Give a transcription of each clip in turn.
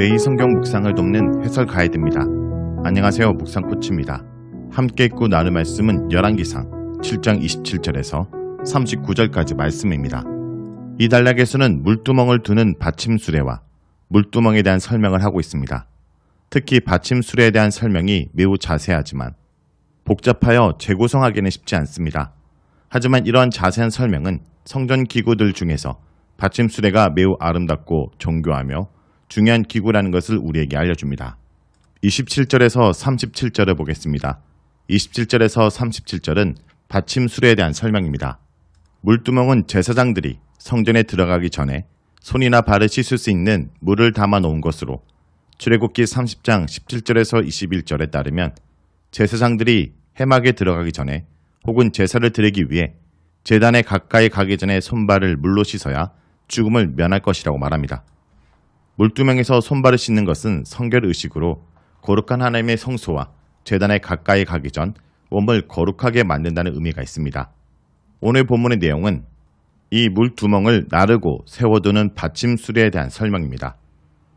매일 성경 묵상을 돕는 해설 가이드입니다. 안녕하세요. 묵상코치입니다. 함께 읽고 나눌 말씀은 열왕기상 7장 27절에서 39절까지 말씀입니다. 이 단락에서는 물두멍을 두는 받침 수레와 물두멍에 대한 설명을 하고 있습니다. 특히 받침 수레에 대한 설명이 매우 자세하지만 복잡하여 재구성하기는 쉽지 않습니다. 하지만 이러한 자세한 설명은 성전 기구들 중에서 받침 수레가 매우 아름답고 정교하며 중요한 기구라는 것을 우리에게 알려줍니다. 27절에서 37절을 보겠습니다. 27절에서 37절은 받침 수레에 대한 설명입니다. 물두멍은 제사장들이 성전에 들어가기 전에 손이나 발을 씻을 수 있는 물을 담아 놓은 것으로 출애굽기 30장 17절에서 21절에 따르면 제사장들이 회막에 들어가기 전에 혹은 제사를 드리기 위해 제단에 가까이 가기 전에 손발을 물로 씻어야 죽음을 면할 것이라고 말합니다. 물두멍에서 손발을 씻는 것은 성결의식으로 거룩한 하나님의 성소와 제단에 가까이 가기 전 몸을 거룩하게 만든다는 의미가 있습니다. 오늘 본문의 내용은 이 물두멍을 나르고 세워두는 받침 수레에 대한 설명입니다.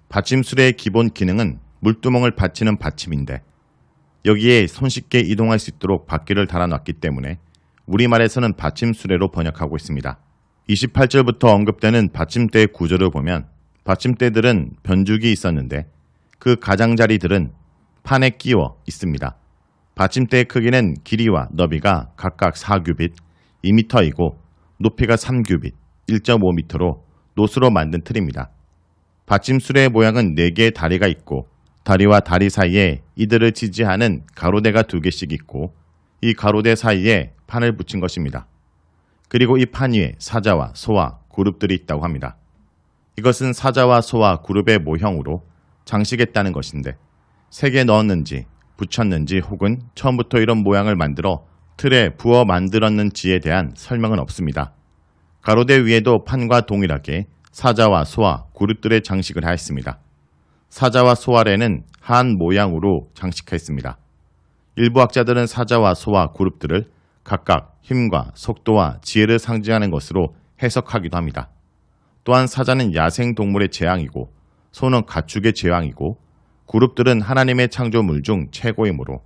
받침 수레의 기본 기능은 물두멍을 받치는 받침인데 여기에 손쉽게 이동할 수 있도록 바퀴를 달아놨기 때문에 우리말에서는 받침 수레로 번역하고 있습니다. 28절부터 언급되는 받침대의 구조를 보면 받침대들은 변죽이 있었는데 그 가장자리들은 판에 끼워 있습니다. 받침대의 크기는 길이와 너비가 각각 4규빗, 2m이고 높이가 3규빗, 1.5m로 노수로 만든 틀입니다. 받침수레의 모양은 4개의 다리가 있고 다리와 다리 사이에 이들을 지지하는 가로대가 2개씩 있고 이 가로대 사이에 판을 붙인 것입니다. 그리고 이 판 위에 사자와 소와 그룹들이 있다고 합니다. 이것은 사자와 소와 그룹의 모형으로 장식했다는 것인데 색에 넣었는지 붙였는지 혹은 처음부터 이런 모양을 만들어 틀에 부어 만들었는지에 대한 설명은 없습니다. 가로대 위에도 판과 동일하게 사자와 소와 그룹들의 장식을 하였습니다. 사자와 소 아래는 한 모양으로 장식하였습니다. 일부 학자들은 사자와 소와 그룹들을 각각 힘과 속도와 지혜를 상징하는 것으로 해석하기도 합니다. 또한 사자는 야생동물의 재앙이고 소는 가축의 재앙이고 그룹들은 하나님의 창조물 중 최고이므로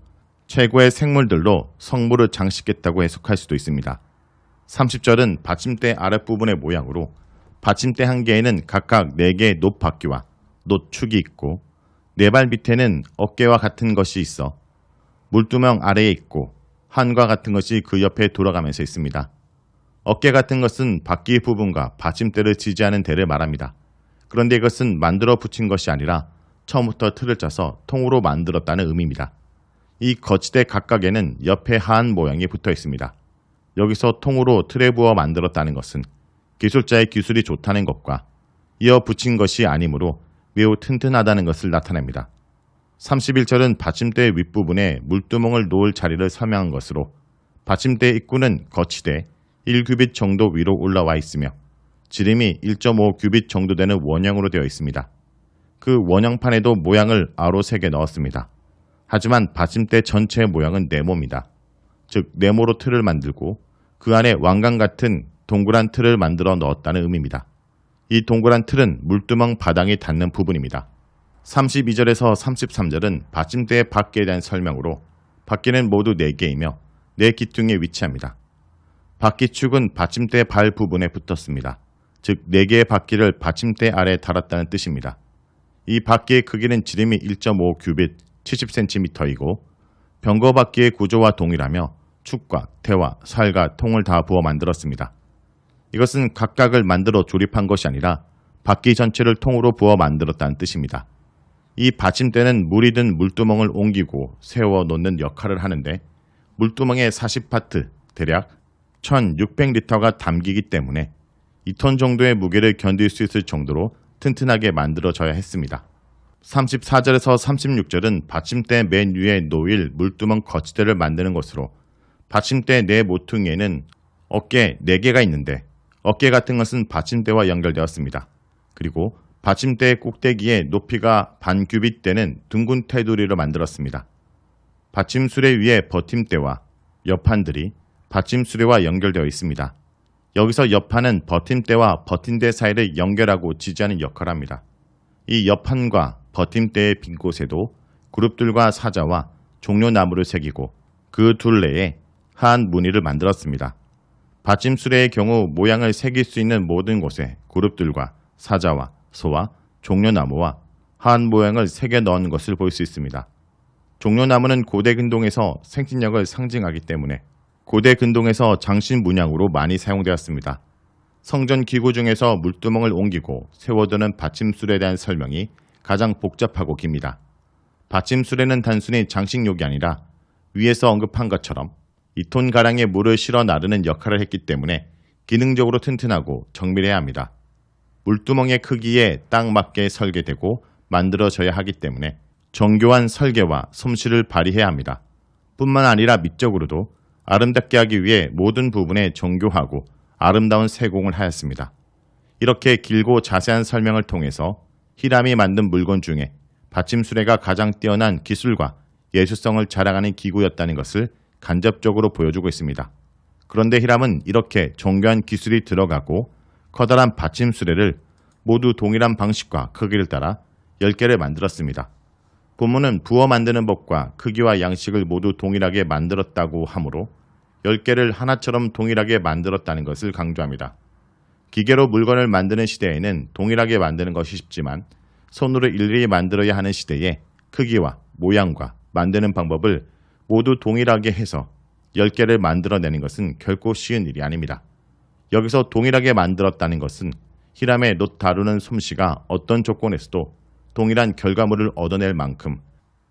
최고의 생물들로 성물을 장식했다고 해석할 수도 있습니다. 30절은 받침대 아랫부분의 모양으로 받침대 한 개에는 각각 4개의 놋바퀴와 놋축이 있고 4발 밑에는 어깨와 같은 것이 있어 물두멍 아래에 있고 한과 같은 것이 그 옆에 돌아가면서 있습니다. 어깨 같은 것은 바퀴 부분과 받침대를 지지하는 대를 말합니다. 그런데 이것은 만들어 붙인 것이 아니라 처음부터 틀을 짜서 통으로 만들었다는 의미입니다. 이 거치대 각각에는 옆에 한 모양이 붙어 있습니다. 여기서 통으로 틀에 부어 만들었다는 것은 기술자의 기술이 좋다는 것과 이어 붙인 것이 아니므로 매우 튼튼하다는 것을 나타냅니다. 31절은 받침대 윗부분에 물두멍을 놓을 자리를 설명한 것으로 받침대 입구는 거치대 1규빗 정도 위로 올라와 있으며 지름이 1.5규빗 정도 되는 원형으로 되어 있습니다. 그 원형판에도 모양을 아로색에 넣었습니다. 하지만 받침대 전체의 모양은 네모입니다. 즉 네모로 틀을 만들고 그 안에 왕관 같은 동그란 틀을 만들어 넣었다는 의미입니다. 이 동그란 틀은 물두멍 바닥이 닿는 부분입니다. 32절에서 33절은 받침대의 바퀴에 대한 설명으로 바퀴는 모두 4개이며 4기둥에 위치합니다. 바퀴축은 받침대 발 부분에 붙었습니다. 즉 4개의 바퀴를 받침대 아래에 달았다는 뜻입니다. 이 바퀴의 크기는 지름이 1.5규빗 70cm이고 병거바퀴의 구조와 동일하며 축과 태와 살과 통을 다 부어 만들었습니다. 이것은 각각을 만들어 조립한 것이 아니라 바퀴 전체를 통으로 부어 만들었다는 뜻입니다. 이 받침대는 물이 든 물두멍을 옮기고 세워 놓는 역할을 하는데 물두멍의 40파트 대략 1600리터가 담기기 때문에 2톤 정도의 무게를 견딜 수 있을 정도로 튼튼하게 만들어져야 했습니다. 34절에서 36절은 받침대 맨 위에 놓일 물두멍 거치대를 만드는 것으로 받침대 네 모퉁이에는 어깨 4개가 있는데 어깨 같은 것은 받침대와 연결되었습니다. 그리고 받침대의 꼭대기에 높이가 반 규빗 되는 둥근 테두리를 만들었습니다. 받침수레 위에 버팀대와 옆판들이 받침수레와 연결되어 있습니다. 여기서 옆판은 버팀대와 버팀대 사이를 연결하고 지지하는 역할을 합니다. 이 옆판과 버팀대의 빈 곳에도 그룹들과 사자와 종려나무를 새기고 그 둘레에 한 무늬를 만들었습니다. 받침수레의 경우 모양을 새길 수 있는 모든 곳에 그룹들과 사자와 소와 종려나무와 한 모양을 새겨 넣은 것을 볼 수 있습니다. 종려나무는 고대 근동에서 생신력을 상징하기 때문에 고대 근동에서 장신 문양으로 많이 사용되었습니다. 성전 기구 중에서 물두멍을 옮기고 세워두는 받침술에 대한 설명이 가장 복잡하고 깁니다. 받침술에는 단순히 장식용이 아니라 위에서 언급한 것처럼 2톤가량의 물을 실어 나르는 역할을 했기 때문에 기능적으로 튼튼하고 정밀해야 합니다. 물두멍의 크기에 딱 맞게 설계되고 만들어져야 하기 때문에 정교한 설계와 솜씨를 발휘해야 합니다. 뿐만 아니라 미적으로도 아름답게 하기 위해 모든 부분에 정교하고 아름다운 세공을 하였습니다. 이렇게 길고 자세한 설명을 통해서 히람이 만든 물건 중에 받침수레가 가장 뛰어난 기술과 예술성을 자랑하는 기구였다는 것을 간접적으로 보여주고 있습니다. 그런데 히람은 이렇게 정교한 기술이 들어가고 커다란 받침수레를 모두 동일한 방식과 크기를 따라 10개를 만들었습니다. 본문은 부어 만드는 법과 크기와 양식을 모두 동일하게 만들었다고 하므로 10개를 하나처럼 동일하게 만들었다는 것을 강조합니다. 기계로 물건을 만드는 시대에는 동일하게 만드는 것이 쉽지만 손으로 일일이 만들어야 하는 시대에 크기와 모양과 만드는 방법을 모두 동일하게 해서 10개를 만들어내는 것은 결코 쉬운 일이 아닙니다. 여기서 동일하게 만들었다는 것은 히람의 놋 다루는 솜씨가 어떤 조건에서도 동일한 결과물을 얻어낼 만큼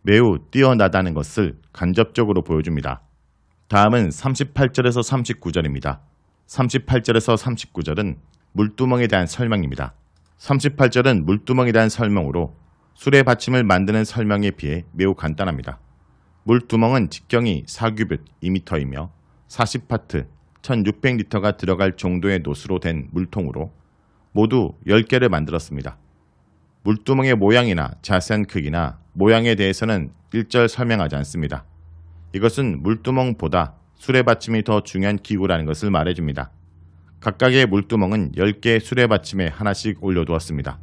매우 뛰어나다는 것을 간접적으로 보여줍니다. 다음은 38절에서 39절입니다. 38절에서 39절은 물두멍에 대한 설명입니다. 38절은 물두멍에 대한 설명으로 수레 받침을 만드는 설명에 비해 매우 간단합니다. 물두멍은 직경이 4규빗 2m이며 40파트 1600리터가 들어갈 정도의 놋으로 된 물통으로 모두 10개를 만들었습니다. 물두멍의 모양이나 자세한 크기나 모양에 대해서는 일절 설명하지 않습니다. 이것은 물두멍보다 수레받침이 더 중요한 기구라는 것을 말해줍니다. 각각의 물두멍은 10개의 수레받침에 하나씩 올려두었습니다.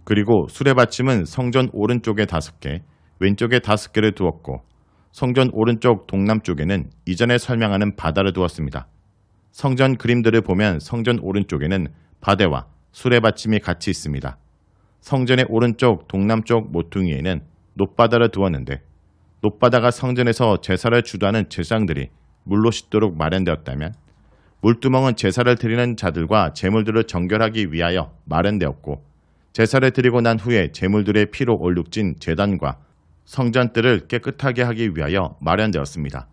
그리고 수레받침은 성전 오른쪽에 5개, 왼쪽에 5개를 두었고 성전 오른쪽 동남쪽에는 이전에 설명하는 바다를 두었습니다. 성전 그림들을 보면 성전 오른쪽에는 바대와 수레받침이 같이 있습니다. 성전의 오른쪽 동남쪽 모퉁이에는 놋바다를 두었는데 놋바다가 성전에서 제사를 주도하는 제사장들이 물로 씻도록 마련되었다면 물두멍은 제사를 드리는 자들과 제물들을 정결하기 위하여 마련되었고 제사를 드리고 난 후에 제물들의 피로 얼룩진 제단과 성전들을 깨끗하게 하기 위하여 마련되었습니다.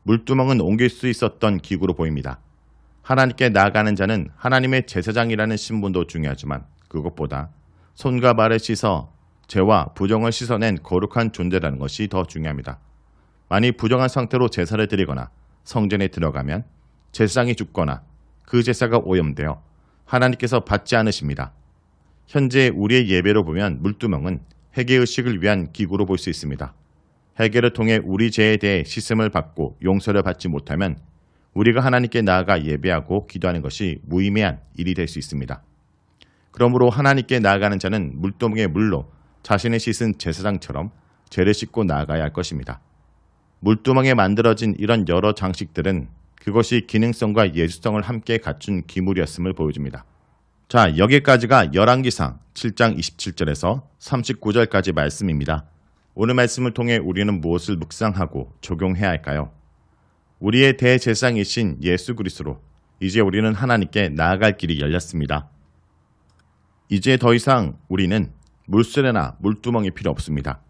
물두멍은 옮길 수 있었던 기구로 보입니다. 하나님께 나아가는 자는 하나님의 제사장이라는 신분도 중요하지만 그것보다 손과 발을 씻어 죄와 부정을 씻어낸 거룩한 존재라는 것이 더 중요합니다. 만일 부정한 상태로 제사를 드리거나 성전에 들어가면 제사장이 죽거나 그 제사가 오염되어 하나님께서 받지 않으십니다. 현재 우리의 예배로 보면 물두멍은 회개의식을 위한 기구로 볼 수 있습니다. 회개를 통해 우리 죄에 대해 씻음을 받고 용서를 받지 못하면 우리가 하나님께 나아가 예배하고 기도하는 것이 무의미한 일이 될 수 있습니다. 그러므로 하나님께 나아가는 자는 물두멍의 물로 자신을 씻은 제사장처럼 죄를 씻고 나아가야 할 것입니다. 물두멍에 만들어진 이런 여러 장식들은 그것이 기능성과 예술성을 함께 갖춘 기물이었음을 보여줍니다. 자, 여기까지가 열왕기상 7장 27절에서 39절까지 말씀입니다. 오늘 말씀을 통해 우리는 무엇을 묵상하고 적용해야 할까요? 우리의 대제사장이신 예수 그리스도로 이제 우리는 하나님께 나아갈 길이 열렸습니다. 이제 더 이상 우리는 물수레나 물두멍이 필요 없습니다.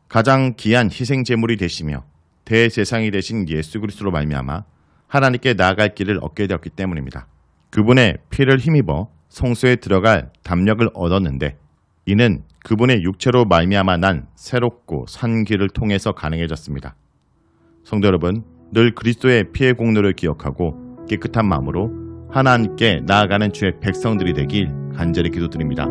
가장 귀한 희생 제물이 되시며 대제사장이 되신 예수 그리스도로 말미암아 하나님께 나아갈 길을 얻게 되었기 때문입니다. 그분의 피를 힘입어 성소에 들어갈 담력을 얻었는데 이는 그분의 육체로 말미암아 난 새롭고 산 길을 통해서 가능해졌습니다. 성도 여러분, 늘 그리스도의 피의 공로를 기억하고 깨끗한 마음으로 하나님께 나아가는 주의 백성들이 되길 간절히 기도드립니다.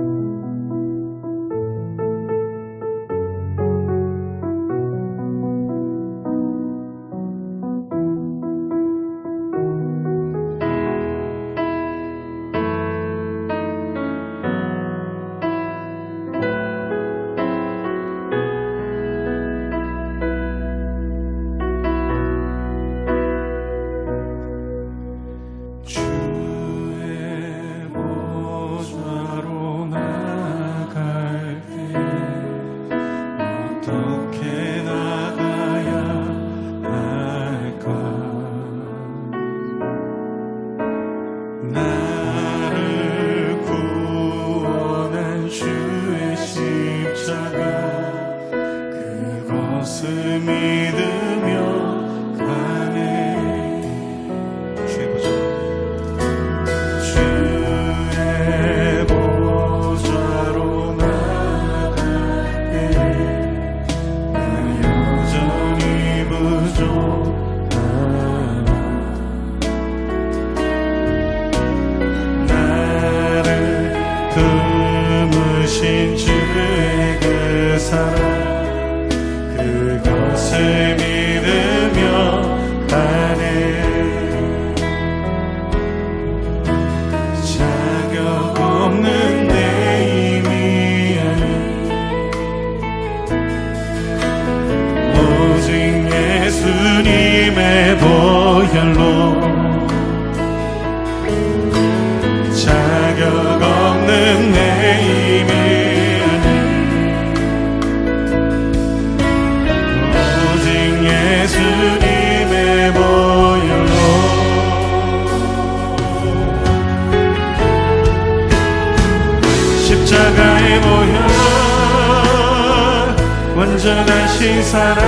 완전하신 사랑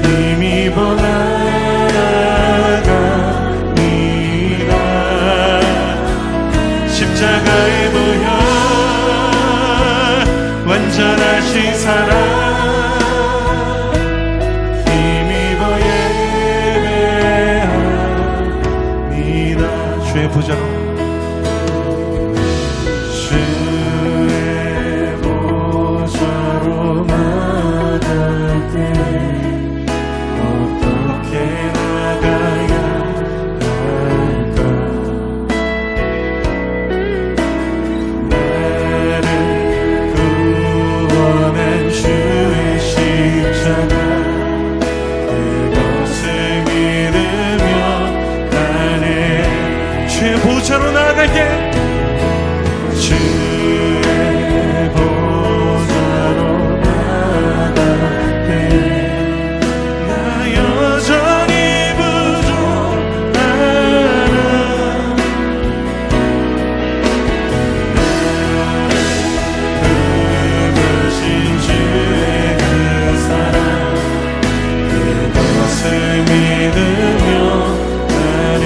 힘입어 나아갑니다. 십자가에 보여 완전하신 사랑 힘입어 예배합니다. 주의 보좌로 보좌로 나아갈게. 주의 보좌로 나아갈게. 나 여전히 부족하나 그것이 주의 그 사랑 그것을 믿으며 나를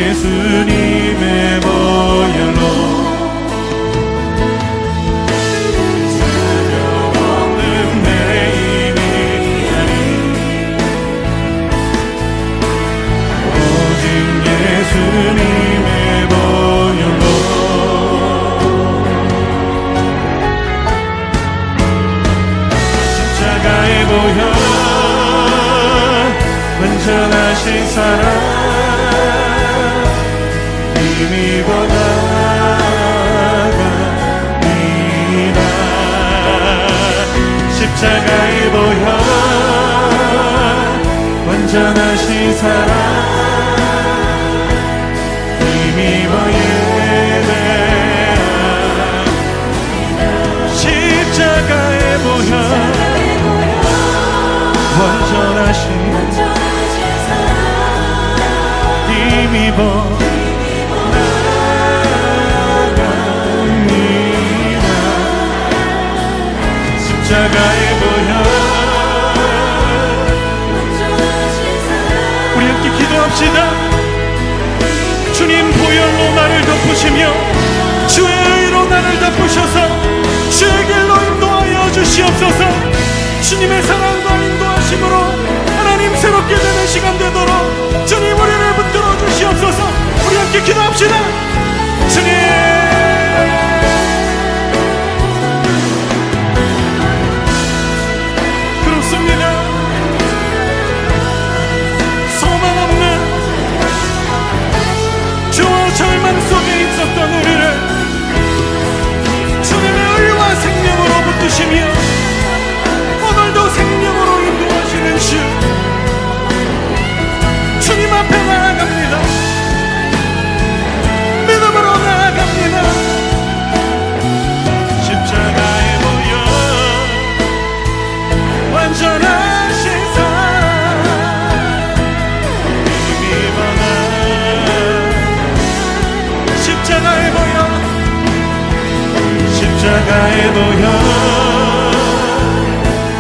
예수님의 보혈로 자격 없는 내 힘이 아니 오직 예수님의 보혈로 십자가의 보혈 완전하신 사랑 힘입어 나아갑니다. 십자가의 보혈 완전하신 사랑 힘입어 예배합니다. 십자가의 보혈 완전하신 힘입어 십자가의 보혈 우리 함께 기도합시다. 주님 보혈로 나를 덮으시며 주의 의로 나를 덮으셔서 주의 길로 인도하여 주시옵소서. 주님의 사랑과 인도하심으로 하나님 새롭게 되는 시간 되도록 주님 우리를 붙들어 주시옵소서. 우리 함께 기도합시다. 주님 절망 속에 있었던 우리를 주님의 의와 생명으로 붙드시며 오늘도 생명으로 인도하시는 주 주님 앞에 나아갑니다. 믿음으로 나아갑니다. 십자가의 보혈 완전하신 사랑 힘입어 십자가의 보혈 십자가의 보혈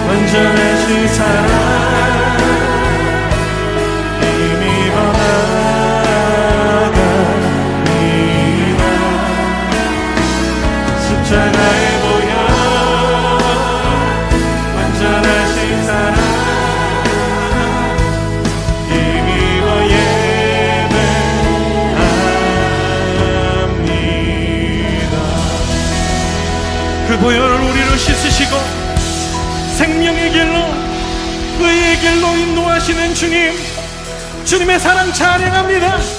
완전하신 사랑 힘입어 나아갑니다. 십자가의 보혈 완전하신 사랑 힘입어 그 보혈을 우리를 씻으시고 생명의 길로 의의 길로 인도하시는 주님 주님의 사랑 찬양합니다.